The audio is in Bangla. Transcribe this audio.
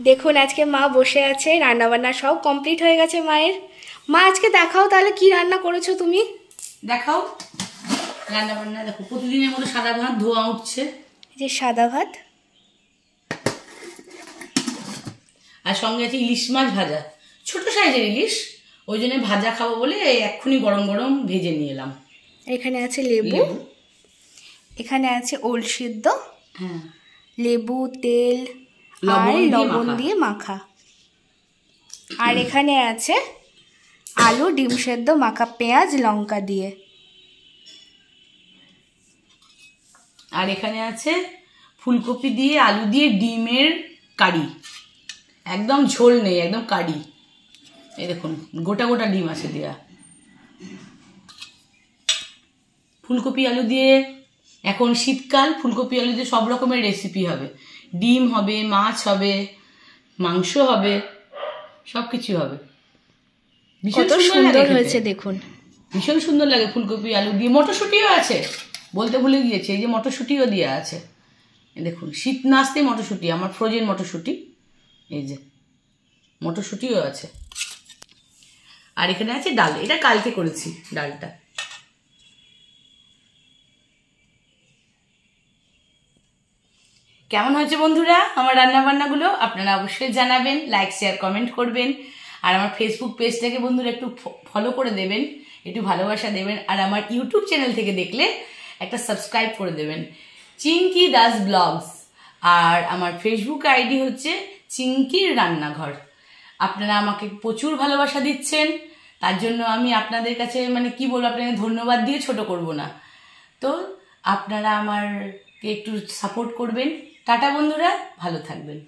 দেখুন আজকে মা বসে আছে, রান্না বান্না সব কমপ্লিট হয়ে গেছে মায়ের। মা আজকে দেখাও তাহলে কি রান্না করেছো তুমি। দেখাও রান্না বান্না। দেখো প্রতিদিনের মতো সাদা ভাত ধোয়া উঠছে, এই যে সাদা ভাত, আর সঙ্গে আছে ইলিশ মাছ ভাজা, ছোট সাইজের ইলিশ, ওই জন্য ভাজা খাবো বলে এক্ষুনি গরম গরম ভেজে নিয়ে এলাম। এখানে আছে লেবু, এখানে আছে ওল সিদ্ধ, হ্যাঁ, লেবু, তেল আর লবণ দিয়ে মাখা। আর এখানে আছে আলু ডিম সেদ্ধ মাখা, পেঁয়াজ লঙ্কা দিয়ে। আর এখানে আছে ফুলকপি দিয়ে আলু দিয়ে ডিমের কারি, একদম ঝোল নেই, একদম কারি। এই দেখুন গোটা গোটা ডিম আছে দেয়া। ফুলকপি আলু দিয়ে, এখন শীতকাল, ফুলকপি আলু দিয়ে সব রকমের রেসিপি হবে, ডিম হবে, মাছ হবে, মাংস হবে, সবকিছু হবে। কত সুন্দর হয়েছে দেখুন, ভীষণ সুন্দর লাগে ফুলকপি আলু দিয়ে। মটরশুঁটিও আছে, বলতে ভুলে গিয়েছি, এই যে মটরশুঁটিও দেওয়া আছে। দেখুন শীত না আসতেই মটরশুঁটি, আমার ফ্রোজেন মটরশুঁটি, এই যে মটরশুঁটিও আছে। আর এখানে আছে ডাল, এটা কালকে করেছি ডালটা। কেমন হয়েছে বন্ধুরা আমার রান্না বান্নাগুলো? আপনারা অবশ্যই জানাবেন, লাইক শেয়ার কমেন্ট করবেন। আর আমার ফেসবুক পেজটাকে বন্ধুরা একটু ফলো করে দেবেন, একটু ভালোবাসা দেবেন। আর আমার ইউটিউব চ্যানেল থেকে দেখলে একটা সাবস্ক্রাইব করে দেবেন, চিঙ্কি দাস ব্লগস। আর আমার ফেসবুক আইডি হচ্ছে চিঙ্কির রান্নাঘর। আপনারা আমাকে প্রচুর ভালোবাসা দিচ্ছেন, তার জন্য আমি আপনাদের কাছে মানে কি বলবো, আপনাকে ধন্যবাদ দিয়ে ছোট করব না। তো আপনারা আমারকে একটু সাপোর্ট করবেন। টাটা বন্ধুরা, ভালো থাকবেন।